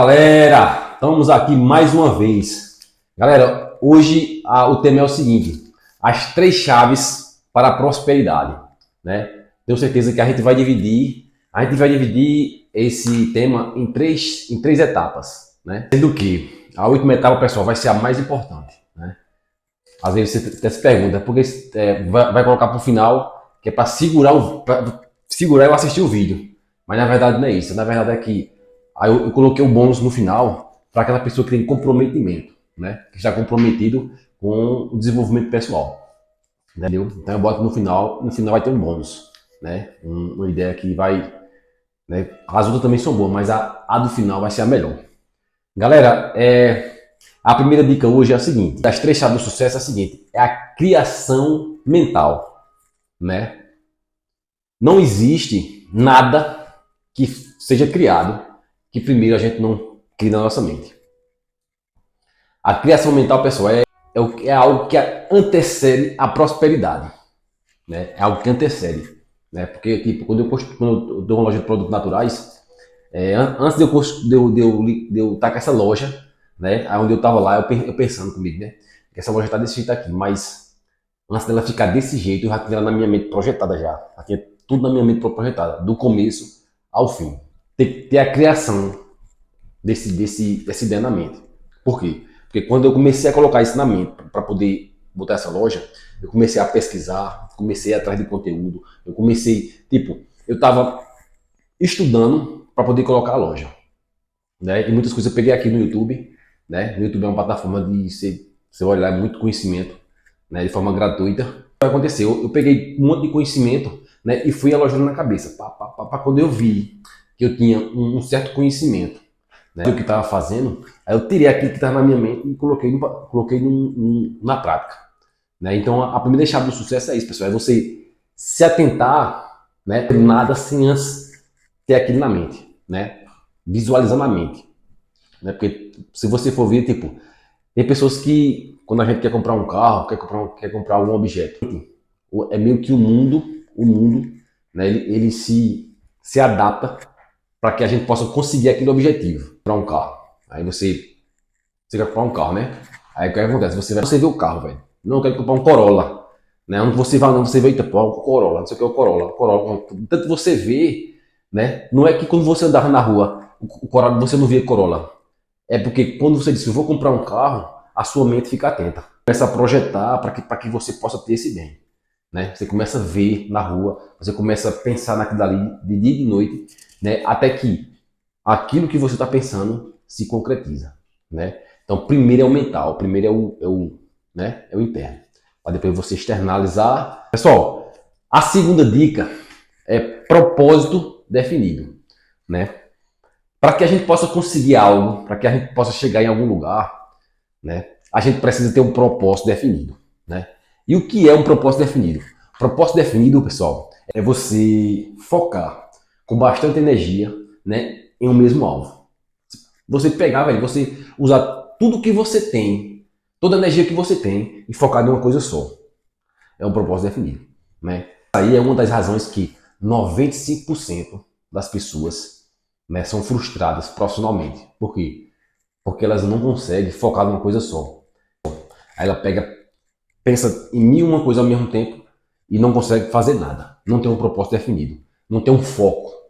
Galera, estamos aqui mais uma vez. Galera, hoje o tema é o seguinte: as três chaves para a prosperidade, né? Tenho certeza que a gente vai dividir esse tema em três etapas, né? Sendo que a última etapa, pessoal, vai ser a mais importante, né? Às vezes você até se pergunta, por que vai colocar para o final, que é para segurar eu assistir o vídeo. Mas na verdade não é isso. Na verdade é que aí eu coloquei um bônus no final para aquela pessoa que tem comprometimento, né? Que está comprometido com o desenvolvimento pessoal, entendeu? Então eu boto no final vai ter um bônus, né? Uma ideia que vai, né? As outras também são boas, mas a do final vai ser a melhor. Galera, a primeira dica hoje é a seguinte: das três chaves do sucesso é a seguinte: é a criação mental, né? Não existe nada que seja criado que primeiro a gente não crie na nossa mente. A criação mental, pessoal, é algo que antecede a prosperidade, né? É algo que antecede, né? Porque, tipo, quando eu dou uma loja de produtos naturais, antes de eu estar com essa loja, né? Aí onde eu estava lá, eu pensando comigo, né? Que essa loja está desse jeito aqui, mas antes dela ficar desse jeito, eu já tinha ela na minha mente projetada já tinha tudo na minha mente projetada, do começo ao fim. Tem que ter a criação dessa ideia na mente. Por quê? Porque quando eu comecei a colocar isso na mente para poder botar essa loja, eu comecei a pesquisar, comecei a ir atrás de conteúdo, eu estava estudando para poder colocar a loja, né? E muitas coisas eu peguei aqui no YouTube, né? No YouTube é uma plataforma de você olhar muito conhecimento, né? De forma gratuita. O que aconteceu? Eu peguei um monte de conhecimento, né? E fui alojando na cabeça. Quando eu vi que eu tinha um certo conhecimento, né, do que estava fazendo, aí eu tirei aquilo que estava na minha mente e coloquei na prática, né? Então a primeira chave do sucesso é isso, pessoal, é você se atentar, né, nada sem antes ter aquilo na mente, né? Visualizar na mente, né? Porque se você for ver, tipo, tem pessoas que quando a gente quer comprar um carro, quer comprar algum objeto, é meio que o mundo, né, ele se adapta para que a gente possa conseguir aquele objetivo para um carro. Aí você quer comprar um carro, né? Aí o que acontece? Você vê o carro, velho. Não, eu quero comprar um Corolla. Né? Onde você vai, não, você vê, eita, pô, um Corolla, não sei o que é o Corolla. Corolla. Tanto você vê, né? Não é que quando você andava na rua, o Corolla, você não via Corolla. É porque quando você diz, eu vou comprar um carro, a sua mente fica atenta. Começa a projetar para que você possa ter esse bem. Né? Você começa a ver na rua, você começa a pensar naquilo dali de dia e de noite, né? Até que aquilo que você está pensando se concretiza, né? Então, primeiro é o mental, primeiro é o interno, para depois você externalizar. Pessoal, a segunda dica é propósito definido, né? Para que a gente possa conseguir algo, para que a gente possa chegar em algum lugar, né? A gente precisa ter um propósito definido, né? E o que é um propósito definido? Propósito definido, pessoal, é você focar com bastante energia, né, em um mesmo alvo. Você pegar, velho, você usar tudo que você tem, toda a energia que você tem e focar em uma coisa só. É um propósito definido, né? Aí é uma das razões que 95% das pessoas, né, são frustradas profissionalmente. Por quê? Porque elas não conseguem focar numa coisa só. Aí ela pensa em mil e uma coisa ao mesmo tempo e não consegue fazer nada. Não tem um propósito definido, não tem um foco,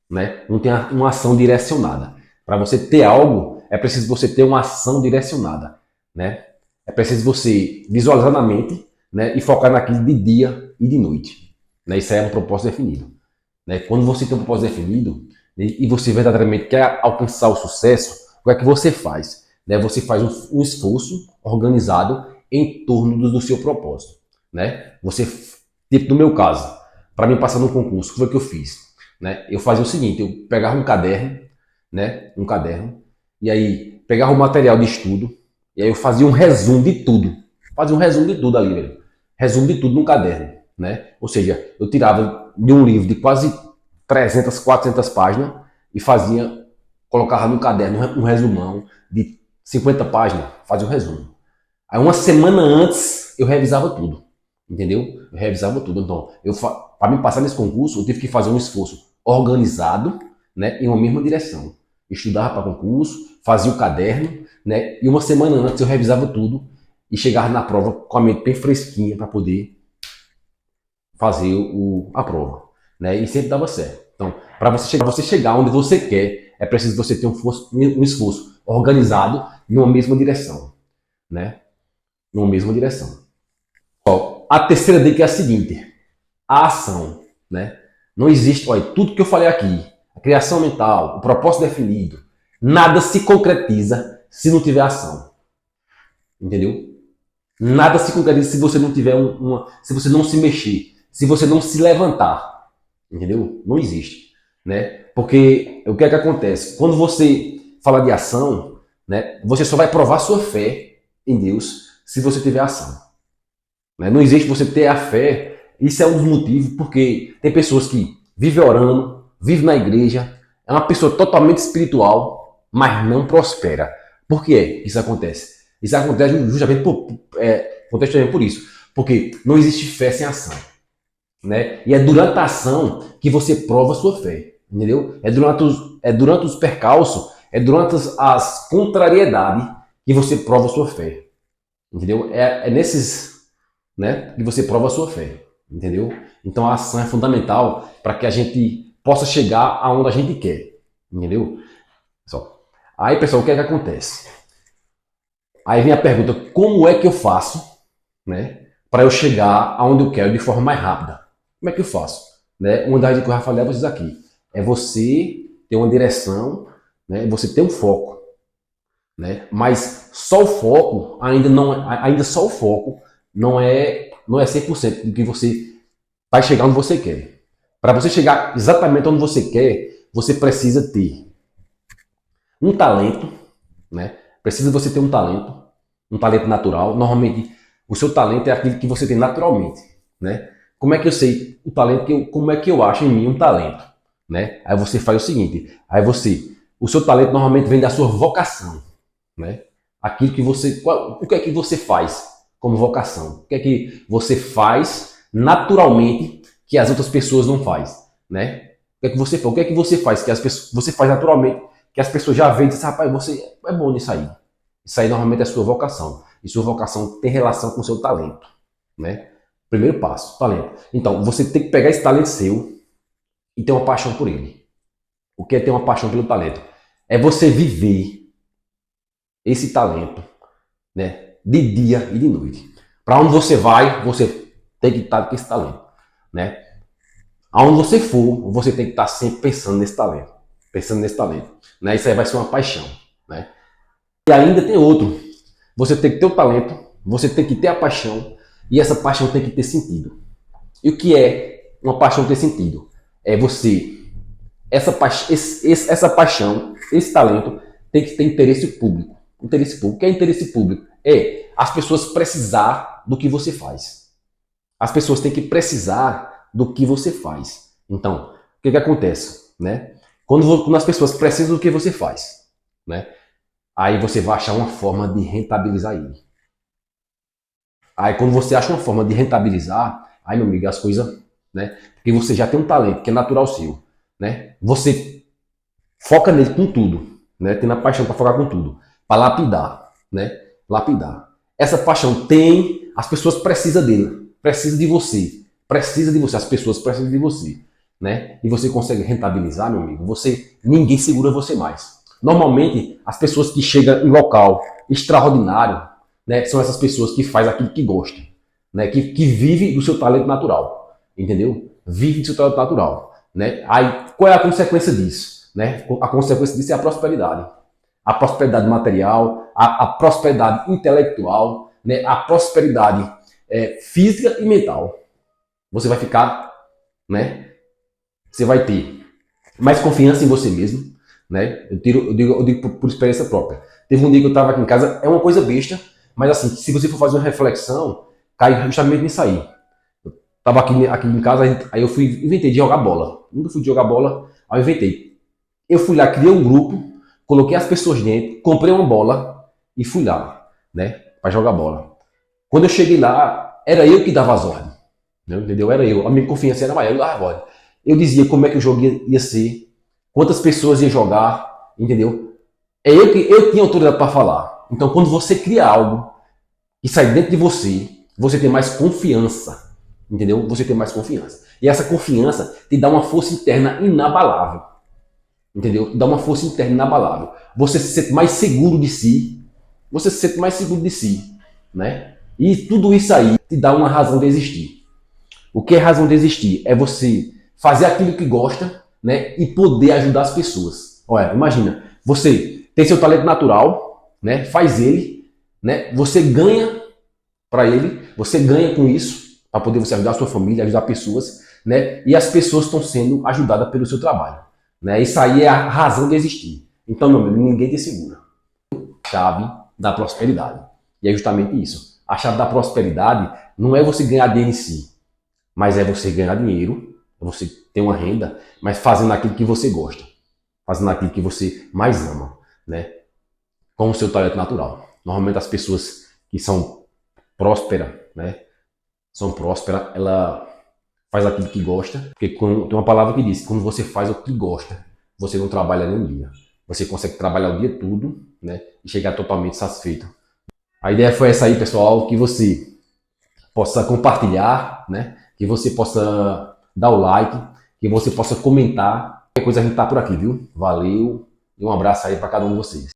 né? Não tem uma ação direcionada. Para você ter algo, é preciso você ter uma ação direcionada, né? É preciso você visualizar na mente, né, e focar naquilo de dia e de noite, né? Isso aí é um propósito definido, né? Quando você tem um propósito definido e você verdadeiramente quer alcançar o sucesso, o que é que você faz? Né? Você faz um esforço organizado em torno do seu propósito, né? Você, tipo no meu caso, para mim passar no concurso, o que foi que eu fiz? Né? Eu fazia o seguinte, eu pegava um caderno, né? Um caderno, e aí pegava o material de estudo, e aí eu fazia um resumo de tudo. Fazia um resumo de tudo ali, velho. Resumo de tudo no caderno, né? Ou seja, eu tirava de um livro de quase 300, 400 páginas e colocava no caderno um resumão de 50 páginas, fazia um resumo. Aí uma semana antes eu revisava tudo, entendeu? Eu revisava tudo. Então, para me passar nesse concurso, eu tive que fazer um esforço organizado, né, em uma mesma direção. estudava para concurso, fazia o caderno, né? E uma semana antes eu revisava tudo e chegava na prova com a mente bem fresquinha para poder fazer a prova, né? E sempre dava certo. Então, para você chegar onde você quer, é preciso você ter um esforço organizado numa mesma direção, né? Numa mesma direção. Ó, a terceira dica é a seguinte: a ação, né? Não existe, olha, tudo que eu falei aqui, a criação mental, o propósito definido, nada se concretiza se não tiver ação. Entendeu? Nada se concretiza se você não tiver se você não se mexer, se você não se levantar. Entendeu? Não existe, né? Porque o que é que acontece? Quando você fala de ação, né, você só vai provar sua fé em Deus se você tiver ação. Né? Não existe você ter a fé. Isso é um dos motivos porque tem pessoas que vivem orando, vivem na igreja, é uma pessoa totalmente espiritual, mas não prospera. Por que isso acontece? Isso acontece justamente por isso. Porque não existe fé sem ação. Né? E é durante a ação que você prova a sua fé. Entendeu? É durante os percalços, é durante as contrariedades que você prova a sua fé. Entendeu? É nesses, né, que você prova a sua fé. Entendeu? Então a ação é fundamental para que a gente possa chegar aonde a gente quer. Entendeu? Só. Aí, pessoal, o que é que acontece? Aí vem a pergunta: como é que eu faço, né, para eu chegar aonde eu quero de forma mais rápida? Como é que eu faço? Né? Uma das dicas que eu já falei a vocês aqui é você ter uma direção, né, você ter um foco. Né? Mas só o foco ainda só o foco não é 100% do que você vai chegar onde você quer. Para você chegar exatamente onde você quer, você precisa ter um talento, né? Precisa você ter um talento natural. Normalmente, o seu talento é aquilo que você tem naturalmente, né? Como é que eu sei o talento? Como é que eu acho em mim um talento, né? Aí você faz o seguinte: o seu talento normalmente vem da sua vocação, né? Aquilo que o que é que você faz como vocação? O que é que você faz naturalmente que as outras pessoas não fazem, né? O que é que você faz que você faz naturalmente que as pessoas já veem e dizem: rapaz, você é bom nisso aí. Isso aí normalmente é a sua vocação. E sua vocação tem relação com o seu talento, né? Primeiro passo, talento. Então, você tem que pegar esse talento seu e ter uma paixão por ele. O que é ter uma paixão pelo talento? É você viver esse talento, né, de dia e de noite. Para onde você vai, você tem que estar com esse talento, né? Aonde você for, você tem que estar sempre pensando nesse talento, né? Isso aí vai ser uma paixão, né? E ainda tem outro. Você tem que ter o talento, você tem que ter a paixão e essa paixão tem que ter sentido. E o que é uma paixão ter sentido? É essa paixão, esse talento tem que ter interesse público. Interesse público. O que é interesse público? É as pessoas precisar do que você faz. As pessoas têm que precisar do que você faz. Então, o que acontece? Né? Quando as pessoas precisam do que você faz, né? Aí você vai achar uma forma de rentabilizar ele. Aí quando você acha uma forma de rentabilizar, aí meu amigo, as coisas, né? Porque você já tem um talento que é natural seu, né? Você foca nele com tudo, né? Tendo a paixão para focar com tudo, para lapidar, né? Lapidar. Essa paixão as pessoas precisam dele, precisam de você, as pessoas precisam de você, né? E você consegue rentabilizar, meu amigo. Ninguém segura você mais. Normalmente, as pessoas que chegam em local extraordinário, né, são essas pessoas que fazem aquilo que gostam, né, que vivem do seu talento natural, entendeu? Vive do seu talento natural, né? Aí, qual é a consequência disso? Né? A consequência disso é a prosperidade material, a prosperidade intelectual, né? A prosperidade física e mental. Você vai ficar, né? Você vai ter mais confiança em você mesmo, né? Eu digo por experiência própria. Teve um dia que eu estava aqui em casa, é uma coisa besta, mas assim, se você for fazer uma reflexão, cai justamente nisso aí. Eu estava aqui em casa, aí eu inventei de jogar bola. Nunca fui de jogar bola, aí eu inventei. Eu fui lá, criei um grupo, coloquei as pessoas dentro, comprei uma bola e fui lá, né? Para jogar bola. Quando eu cheguei lá, era eu que dava as ordens. Entendeu? Era eu. A minha confiança era maior. Eu dava as ordens. Eu dizia como é que o jogo ia ser, quantas pessoas iam jogar, entendeu? Eu tinha autoridade para falar. Então, quando você cria algo que sai dentro de você, você tem mais confiança, entendeu? Você tem mais confiança. E essa confiança te dá uma força interna inabalável, entendeu? Dá uma força interna inabalável. Você se sente mais seguro de si, você se sente mais seguro de si, né? E tudo isso aí te dá uma razão de existir. O que é razão de existir? É você fazer aquilo que gosta, né? E poder ajudar as pessoas. Olha, imagina, você tem seu talento natural, né? Faz ele, né? Você ganha para ele, você ganha com isso, para poder você ajudar a sua família, ajudar pessoas, né? E as pessoas estão sendo ajudadas pelo seu trabalho, né? Isso aí é a razão de existir. Então, meu amigo, ninguém te segura. Chave da prosperidade. E é justamente isso. A chave da prosperidade não é você ganhar dinheiro em si, mas é você ganhar dinheiro, é você ter uma renda, mas fazendo aquilo que você gosta, fazendo aquilo que você mais ama, né? Com o seu talento natural. Normalmente as pessoas que são prósperas, né? São prósperas, ela faz aquilo que gosta, porque tem uma palavra que diz, quando você faz o que gosta, você não trabalha nem um dia. Você consegue trabalhar o dia todo, né? E chegar totalmente satisfeito. A ideia foi essa aí, pessoal, que você possa compartilhar, né? Que você possa dar o like, que você possa comentar. Qualquer coisa a gente tá por aqui, viu? Valeu e um abraço aí para cada um de vocês.